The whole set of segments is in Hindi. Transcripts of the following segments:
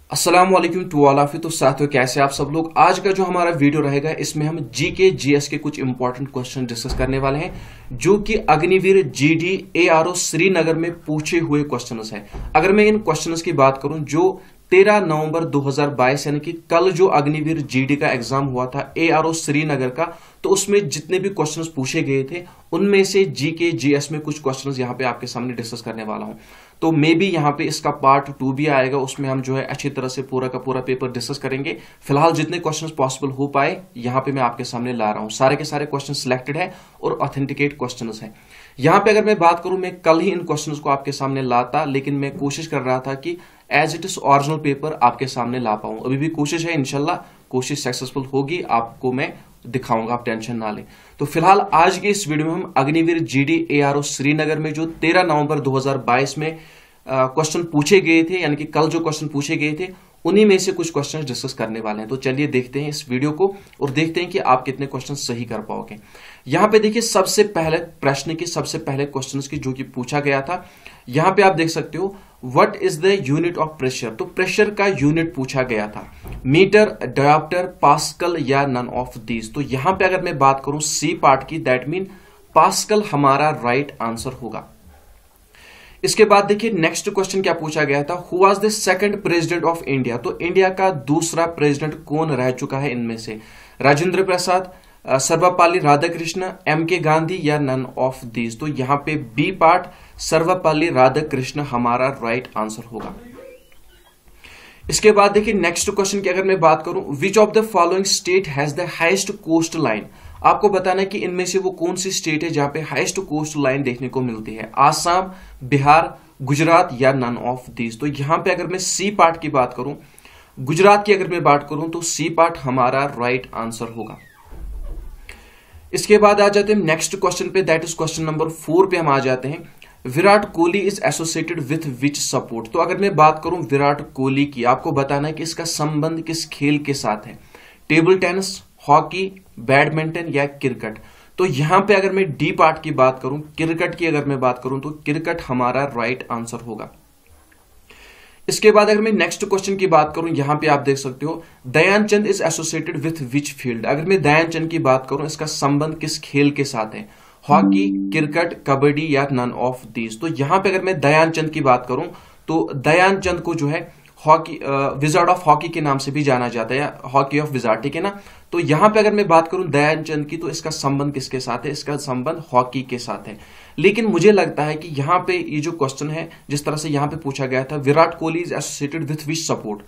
अस्सलाम वालेकुम टू ऑल ऑफ यू। तो साथियों, कैसे आप सब लोग। आज का जो हमारा वीडियो रहेगा इसमें हम जीके जीएस के कुछ इंपॉर्टेंट क्वेश्चन डिस्कस करने वाले हैं जो कि अग्निवीर जीडी एआरओ श्रीनगर में पूछे हुए क्वेश्चंस हैं। अगर मैं इन क्वेश्चंस की बात करूं जो 13 नवंबर 2022 यानी कि कल जो अग्निवीर जीडी का एग्जाम हुआ था एआरओ श्रीनगर का, तो उसमें जितने भी क्वेश्चंस पूछे गए थे उनमें से जीके जीएस में कुछ क्वेश्चंस यहां पे आपके सामने डिस्कस करने वाला हूं। तो मे बी यहाँ पे इसका पार्ट 2 भी आएगा, उसमें हम जो है अच्छी तरह से पूरा का पूरा पेपर डिस्कस करेंगे। फिलहाल जितने क्वेश्चंस पॉसिबल हो पाए यहाँ पे मैं आपके सामने ला रहा हूँ। सारे के सारे क्वेश्चन सिलेक्टेड है और ऑथेंटिकेट क्वेश्चंस हैं। यहाँ पे अगर मैं बात करूं, मैं कल ही इन क्वेश्चंस को आपके सामने लाता, लेकिन मैं कोशिश कर रहा था कि as it is original paper आपके सामने ला पाऊं। अभी भी कोशिश है, इंशाल्लाह कोशिश सक्सेसफुल होगी, आपको मैं दिखाऊंगा, आप टेंशन ना लें। तो फिलहाल आज के इस वीडियो में हम अग्निवीर जीडी एआरओ श्रीनगर में जो 13 नवंबर 2022 में क्वेश्चन पूछे गए थे, यानी कि कल जो क्वेश्चन पूछे गए थे उन्हीं में से कुछ क्वेश्चन डिस्कस करने वाले हैं। तो चलिए देखते हैं इस वीडियो को और देखते हैं कि आप कितने क्वेश्चन सही कर पाओगे। यहां पे देखिए सबसे पहले प्रश्न की सबसे पहले क्वेश्चन की जो कि पूछा गया था, यहां पे आप देख सकते हो what is the unit of pressure. तो प्रेशर का यूनिट पूछा गया था, मीटर, डायोप्टर, पास्कल या नन ऑफ दीज। तो यहां पे अगर मैं बात करूं सी पार्ट की, दैट मीन पास्कल हमारा राइट आंसर होगा। इसके बाद देखिए नेक्स्ट क्वेश्चन क्या पूछा गया था, who was the second president of India. तो इंडिया का दूसरा प्रेसिडेंट कौन रह चुका है इनमें से, राजेंद्र प्रसाद, सर्वपल्ली राधाकृष्ण, एम.के. गांधी या नन ऑफ दीज। तो यहां पे बी पार्ट सर्वपल्ली राधाकृष्ण हमारा राइट आंसर होगा। इसके बाद देखिए नेक्स्ट क्वेश्चन की अगर मैं बात करूं, which of the following state has the highest coast line. आपको बताना है कि इनमें से वो कौन सी स्टेट है जहां पे हाईएस्ट कोस्ट लाइन देखने को मिलती है, आसाम, बिहार, गुजरात या नन ऑफ दीज। तो यहां पे अगर मैं सी पार्ट की बात करूं, गुजरात की अगर मैं बात करूं तो सी पार्ट हमारा राइट आंसर होगा। इसके बाद आ जाते हैं नेक्स्ट क्वेश्चन पे, दैट इज क्वेश्चन नंबर 4 पे हम आ जाते हैं। Virat Kohli is associated with which sport. तो अगर मैं बात करूं विराट कोहली की, आपको बताना है कि इसका संबंध किस खेल के साथ है, टेबल टेनिस, हॉकी, बैडमिंटन या क्रिकेट। तो यहां पे अगर मैं डी पार्ट की बात करूं, क्रिकेट की अगर मैं बात करूं तो क्रिकेट हमारा राइट आंसर होगा। इसके बाद अगर मैं नेक्स्ट क्वेश्चन की बात करूं, यहां पे आप देख सकते हो Dhyanchand is associated with which field. अगर मैं दयानचंद की बात करूं, इसका संबंध किस खेल के साथ है, हॉकी, क्रिकेट, कबड्डी या नन ऑफ दीज। तो यहां पे अगर मैं दयानचंद की बात करूं तो दयानचंद को जो है हॉकी विजार्ड ऑफ हॉकी के नाम से भी जाना जाता है, हॉकी ऑफ विजार्ड, ठीक है ना। तो यहां पे अगर मैं बात करूं दयानचंद की, तो इसका संबंध किसके साथ है, इसका संबंध हॉकी के साथ है। लेकिन मुझे लगता है कि यहां पे ये जो क्वेश्चन है, जिस तरह से यहां पे पूछा गया था Virat Kohli is associated with which sport,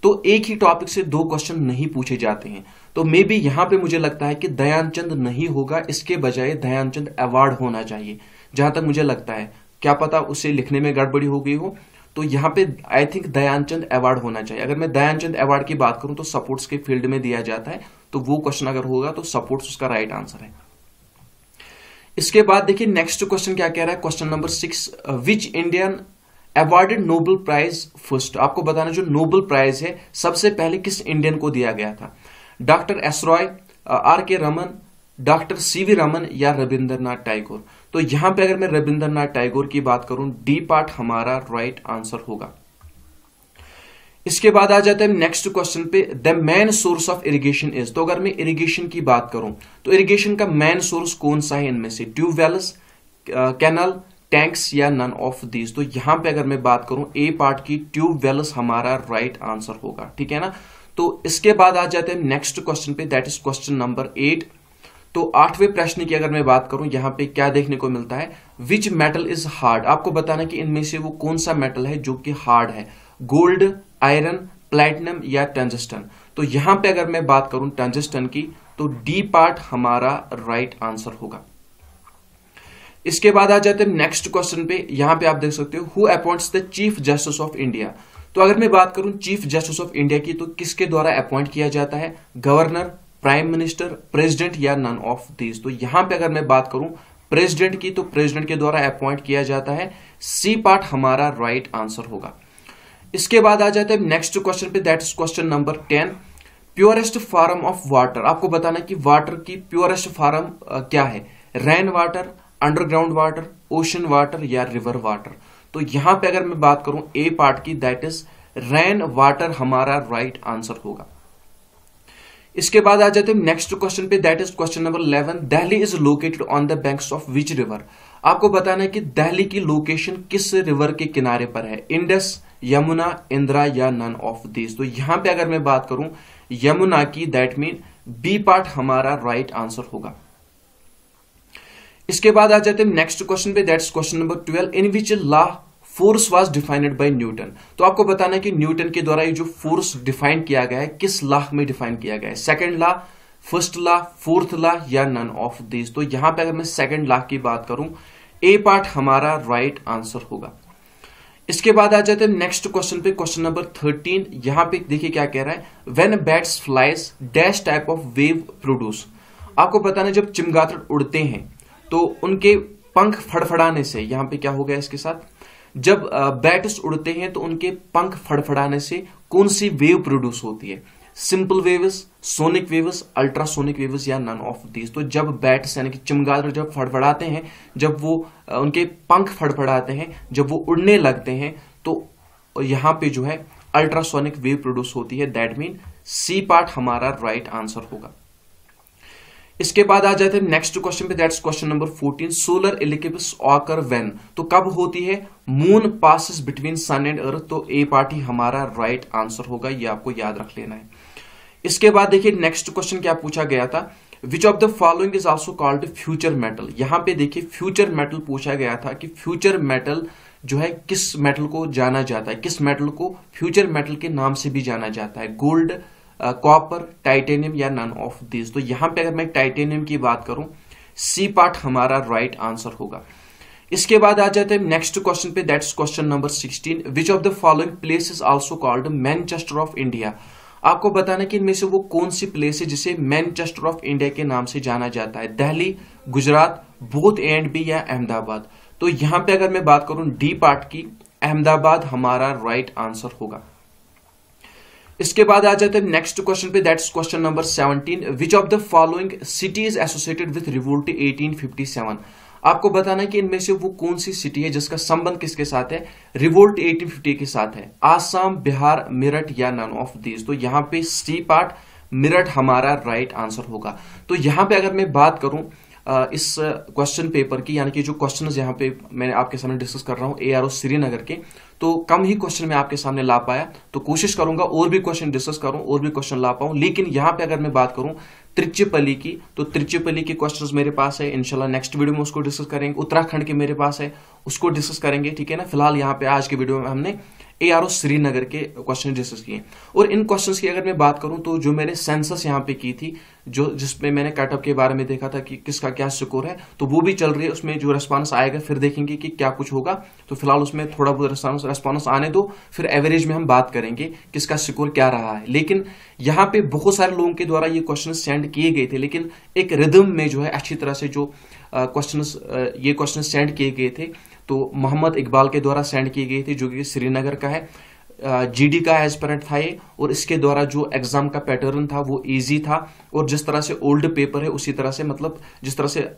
तो एक ही टॉपिक से 2 क्वेश्चन नहीं पूछे जाते हैं। तो मे बी यहां पे मुझे लगता है कि दयानचंद नहीं होगा, इसके बजाय दयानचंद अवार्ड होना चाहिए, जहां तक मुझे लगता है। क्या पता उसे लिखने में गड़बड़ी हो गई हो, तो यहां पे आई थिंक दयानचंद अवार्ड होना चाहिए। अगर मैं दयानचंद अवार्ड की बात करूं तो सपोर्ट्स के फील्ड में दिया जाता है, तो वो क्वेश्चन अगर होगा तो सपोर्ट्स उसका राइट आंसर है। इसके बाद देखिए नेक्स्ट क्वेश्चन क्या कह रहा है, question number 6, which Indian awarded Nobel prize first. आपको बताना जो नोबेल प्राइज है सबसे पहले किस इंडियन को दिया गया था, doctor S Roy, R K. Raman, doctor C V. Raman या रविंद्रनाथ टैगोर। तो यहां पे अगर मैं रविंद्रनाथ टैगोर की बात करूं, डी पार्ट हमारा राइट आंसर होगा। इसके बाद आ जाता है नेक्स्ट क्वेश्चन पे, the main source of irrigation is. तो अगर मैं इरिगेशन की बात करूं तो इरिगेशन का मेन सोर्स कौन सा है इनमें से, ट्यूबवेल्स, कैनल, टैंक्स या नन ऑफ दीज। तो यहां पे अगर मैं बात करूं ए पार्ट की, ट्यूबवेल्स हमारा राइट आंसर होगा, ठीक है ना। तो इसके बाद आ जाते हैं नेक्स्ट क्वेश्चन पे, दैट इज क्वेश्चन नंबर 8। तो 8वें प्रश्न की अगर मैं बात करूं, यहां पे क्या देखने को मिलता है, विच मेटल इज हार्ड। आपको बताना कि इनमें से वो कौन सा मेटल है जो कि हार्ड है, गोल्ड, आयरन, प्लैटिनम या टंगस्टन। तो यहां पे अगर मैं बात करूं टंगस्टन की, तो डी पार्ट हमारा राइट आंसर होगा। इसके बाद आ जाते हैं नेक्स्ट क्वेश्चन पे, यहां पे आप देख सकते हो who appoints the chief justice of India. तो अगर मैं बात करूं चीफ जस्टिस ऑफ इंडिया की, तो किसके द्वारा अपॉइंट किया जाता है, गवर्नर, प्राइम मिनिस्टर, प्रेसिडेंट या नन ऑफ दीज। तो यहां पे अगर मैं बात करूं प्रेसिडेंट की, तो प्रेसिडेंट के द्वारा अपॉइंट किया जाता है, सी पार्ट हमारा राइट आंसर होगा। इसके बाद आ जाता है नेक्स्ट क्वेश्चन पे, that is question number 10, purest form of water. आपको बताना कि वाटर की प्योरेस्ट फॉर्म क्या है, rain water, underground water, ocean water या रिवर वाटर। तो यहां पे अगर मैं बात करूं ए पार्ट की, दैट इज रेन वाटर हमारा राइट आंसर होगा। इसके बाद आ जाते हैं नेक्स्ट क्वेश्चन पे, that is question number 11। Delhi is located on the banks of which river. आपको बताना है कि दिल्ली की लोकेशन किस रिवर के किनारे पर है, इंडस, यमुना, इंदिरा या नन ऑफ दीज। तो यहां पे अगर मैं बात करूं यमुना की, दैट मीन बी पार्ट हमारा राइट आंसर होगा। इसके बाद आ जाते हैं नेक्स्ट क्वेश्चन पे, that's question number 12। In which law force was defined by Newton. तो आपको बताना है कि न्यूटन के द्वारा ये जो फोर्स डिफाइन किया गया है किस लॉ में डिफाइन किया गया है, second law, first law, fourth law या नन ऑफ दिस। तो यहां पे अगर मैं सेकंड लॉ की बात करूं, ए पार्ट हमारा राइट आंसर होगा। इसके बाद आ जाते हैं नेक्स्ट क्वेश्चन पे, क्वेश्चन नंबर 13। यहां पे देखिए क्या कह रहा है, when bats flies dash type of wave produce. आपको बताना है जब चमगादड़ उड़ते हैं तो उनके पंख फड़फड़ाने से, यहां पे क्या हो गया इसके साथ, जब बैट्स उड़ते हैं तो उनके पंख फड़फड़ाने से कौन सी वेव प्रोड्यूस होती है, simple waves, sonic waves, ultrasonic waves या नन ऑफ दीज। तो जब बैट्स यानी कि चमगादड़ जब फड़फड़ाते हैं, जब वो उनके पंख फड़फड़ाते हैं, जब वो उड़ने लगते हैं, तो यहां पे जो है अल्ट्रासोनिक वेव प्रोड्यूस होती है, दैट मीन सी पार्ट हमारा राइट आंसर होगा। इसके बाद आ जाते हैं नेक्स्ट क्वेश्चन पे, that's question number 14। Solar eclipse occur when. तो कब होती है, moon passes between sun and earth. तो ए पार्ट ही हमारा राइट आंसर होगा, ये आपको याद रख लेना है। इसके बाद देखिए नेक्स्ट क्वेश्चन क्या पूछा गया था, विच of the following is also called future metal. यहां पे देखिए फ्यूचर मेटल पूछा गया था कि फ्यूचर मेटल जो है किस मेटल को जाना जाता है, किस मेटल को फ्यूचर मेटल के नाम से भी जाना जाता है, गोल्ड, कॉपर, टाइटेनियम या नन ऑफ दिस। तो यहां पे अगर मैं टाइटेनियम की बात करूं, सी पार्ट हमारा राइट आंसर होगा। इसके बाद आ जाते हैं नेक्स्ट क्वेश्चन पे, that's question number 16। Which of the following place is also called Manchester of India. आपको बताना कि इनमें से वो कौन सी प्लेस है जिसे मैनचेस्टर ऑफ इंडिया के नाम से जाना जाता है, Delhi, Gujarat, both A and B या अहमदाबाद। तो यहां पे अगर मैं बात करूं डी पार्ट की, अहमदाबाद हमारा राइट आंसर होगा। इसके बाद आ जाते हैं नेक्स्ट क्वेश्चन पे, that's question number 17। Which of the following city is associated with revolt 1857। आपको बताना है कि इनमें से वो कौन सी सिटी है जिसका संबंध किसके साथ है, रिवोल्ट 1850 के साथ है, आसाम, बिहार, मेरठ या नन ऑफ दीज। तो यहां पे सी पार्ट मेरठ हमारा राइट आंसर होगा। तो यहां पे अगर मैं बात करूं इस क्वेश्चन पेपर की, यानी कि जो क्वेश्चंस यहां पे मैंने आपके सामने डिस्कस कर रहा हूं एआरओ श्रीनगर के, तो कम ही क्वेश्चन मैं आपके सामने ला पाया, तो कोशिश करूंगा और भी क्वेश्चन डिस्कस करूं, और भी क्वेश्चन ला पाऊं। लेकिन यहां पे अगर मैं बात करूं त्रिचुपली की, तो त्रिचुपली के क्वेश्चंस मेरे पास है, इंशाल्लाह नेक्स्ट वीडियो में उसको डिस्कस करेंगे। उत्तराखंड के मेरे पास है, उसको डिस्कस करेंगे, ठीक है ना। फिलहाल यहाँ पे आज के वीडियो में हमने एआरओ श्रीनगर के क्वेश्चन डिस्कस किए। और इन क्वेश्चंस की अगर मैं बात करूं तो जो मैंने सेंसस यहाँ पे की थी, जो जिसमें मैंने कटअप के बारे में देखा था कि किसका क्या स्कोर है, तो वो भी चल रही है, उसमें जो रेस्पॉन्स आएगा फिर देखेंगे कि क्या कुछ होगा। तो फिलहाल उसमें थोड़ा बहुत रेस्पॉन्स आने दो, फिर एवरेज में हम बात करेंगे किसका स्कोर क्या रहा है। लेकिन यहाँ पे बहुत सारे लोगों के द्वारा ये क्वेश्चन सेंड किए गए थे, लेकिन एक रिदम में जो है अच्छी तरह से जो ये क्वेश्चन सेंड किए गए थे, तो मोहम्मद इकबाल के द्वारा सेंड किए गए थे, जो कि श्रीनगर का है, जीडी का एस्पिरेंट था ये। और इसके द्वारा जो एग्जाम का पैटर्न था वो इजी था, और जिस तरह से ओल्ड पेपर है उसी तरह से जिस तरह से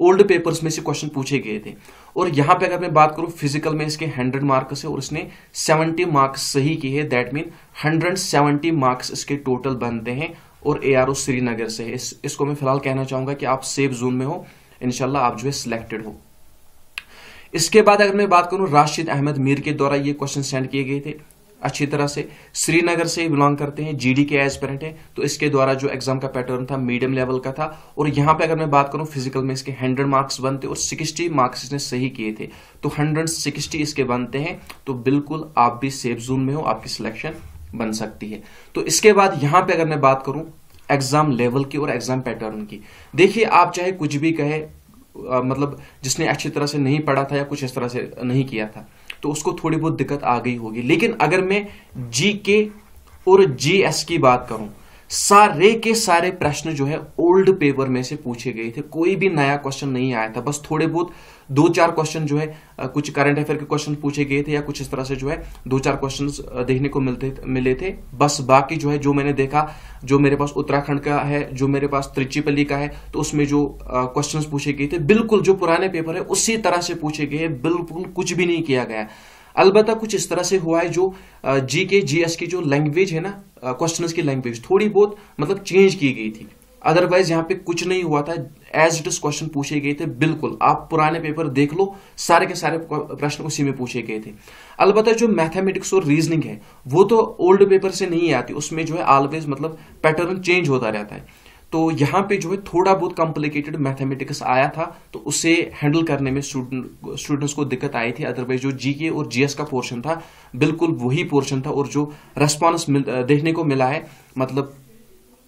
ओल्ड पेपर्स में से क्वेश्चन पूछे गए थे। और यहां पे अगर मैं बात करूं फिजिकल में इसके 100 मार्क्स है और इसने 70 मार्क्स सही किए हैं, दैट मीन 170 मार्क्स इसके टोटल बनते हैं। और एआरओ श्रीनगर से है। इसको मैं फिलहाल कहना चाहूंगा कि आप सेफ जोन में हो, इंशाल्लाह आप जो है सिलेक्टेड हो। इसके बाद अगर मैं बात करूं राशिद अहमद मीर के द्वारा ये क्वेश्चन सेंड किए गए थे अच्छी तरह से, श्रीनगर से बिलोंग करते हैं, जीडी के एस्पिरेंट है, तो इसके द्वारा जो एग्जाम का पैटर्न था मीडियम लेवल का था। और यहां पे अगर मैं बात करूं फिजिकल में इसके 100 मार्क्स बनते और 60 मार्क्स इसने सही किए थे, तो 160 इसके बनते हैं। तो बिल्कुल आप भी सेफ जोन में हो, आपकी सिलेक्शन बन सकती है। तो इसके बाद यहां पे अगर मैं बात करूं एग्जाम लेवल की और एग्जाम पैटर्न की, देखिए आप चाहे कुछ भी कहे, मतलब जिसने अच्छी तरह से नहीं पढ़ा था या कुछ इस तरह से नहीं किया था, तो उसको थोड़ी बहुत दिक्कत आ गई होगी। लेकिन अगर मैं जीके और जीएस की बात करूं, सारे के सारे प्रश्न जो है ओल्ड पेपर में से पूछे गए थे, कोई भी नया क्वेश्चन नहीं आया था। बस थोड़े बहुत 2-4 क्वेश्चन जो है कुछ करंट अफेयर के क्वेश्चन पूछे गए थे, या कुछ इस तरह से जो है 2-4 क्वेश्चन देखने को मिले थे। बस बाकी जो है जो मैंने देखा, जो मेरे पास उत्तराखंड का है, जो मेरे पास त्रिचुपली का है, तो उसमें जो क्वेश्चन पूछे गए थे बिल्कुल जो पुराने पेपर है उसी तरह से पूछे गए, बिल्कुल कुछ भी नहीं किया गया। अलबत्ता कुछ इस तरह से हुआ है जो जीके जीएस की जो लैंग्वेज है ना, क्वेश्चंस की लैंग्वेज थोड़ी बहुत मतलब चेंज की गई थी। अदरवाइज यहाँ पे कुछ नहीं हुआ था, एज इट इज क्वेश्चन पूछे गए थे। बिल्कुल आप पुराने पेपर देख लो, सारे के सारे प्रश्न उसी में पूछे गए थे। अलबत्ता जो मैथमेटिक्स और रीजनिंग है वो तो ओल्ड पेपर से नहीं आती, उसमें जो है ऑलवेज मतलब पैटर्न चेंज होता रहता है। तो यहाँ पे जो है थोड़ा बहुत कॉम्प्लिकेटेड मैथमेटिक्स आया था, तो उसे हैंडल करने में स्टूडेंट्स को दिक्कत आई थी। अदरवाइज जो जीके और जीएस का पोर्शन था बिल्कुल वही पोर्शन था, और जो रेस्पॉन्स देखने को मिला है मतलब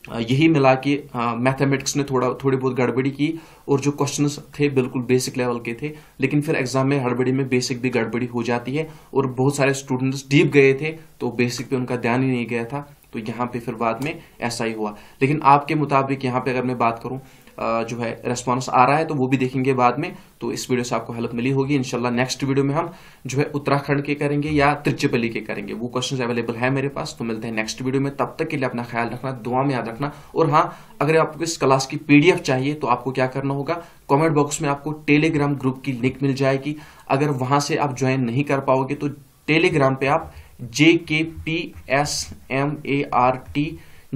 यही मिला कि मैथमेटिक्स ने थोड़ी बहुत गड़बड़ी की, और जो क्वेश्चंस थे बिल्कुल बेसिक लेवल के थे। लेकिन फिर एग्जाम में हड़बड़ी में बेसिक भी गड़बड़ी हो जाती है, और बहुत सारे स्टूडेंट्स डीप गए थे तो बेसिक पे उनका ध्यान ही नहीं गया था, तो यहाँ पे फिर बाद में ऐसा ही हुआ। लेकिन आपके मुताबिक यहाँ पे अगर मैं बात करूं जो है रेस्पॉन्स आ रहा है, तो वो भी देखेंगे बाद में। तो इस वीडियो से आपको हेल्प मिली होगी। इंशाल्लाह नेक्स्ट वीडियो में हम जो है उत्तराखंड के करेंगे या त्रिचुपली के करेंगे, वो क्वेश्चंस अवेलेबल है मेरे पास। तो मिलते हैं नेक्स्ट वीडियो में, तब तक के लिए अपना ख्याल रखना, दुआ में याद रखना। और हाँ, अगर आपको इस क्लास की पीडीएफ चाहिए तो आपको क्या करना होगा, कॉमेंट बॉक्स में आपको टेलीग्राम ग्रुप की लिंक मिल जाएगी। अगर वहां से आप ज्वाइन नहीं कर पाओगे तो टेलीग्राम पे आप JKPSMART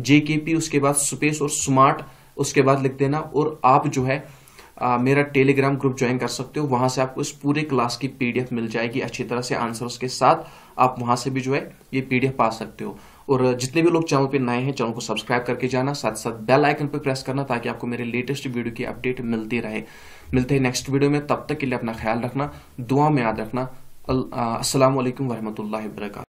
JKP उसके बाद स्पेस और स्मार्ट उसके बाद लिख देना, और आप जो है मेरा टेलीग्राम ग्रुप ज्वाइन कर सकते हो। वहां से आपको इस पूरे क्लास की पीडीएफ मिल जाएगी अच्छी तरह से आंसर्स के साथ। आप वहां से भी जो है ये पीडीएफ पा सकते हो। और जितने भी लोग चैनल पे नए हैं, चैनल को सब्सक्राइब करके जाना, साथ साथ बेल आइकन पर प्रेस करना, ताकि आपको मेरे लेटेस्ट वीडियो की अपडेट मिलती रहे। मिलते हैं नेक्स्ट वीडियो में, तब तक के लिए अपना ख्याल रखना, दुआ में याद रखना। अस्सलाम वालेकुम वरहमतुल्लाहि वबरकातुहू।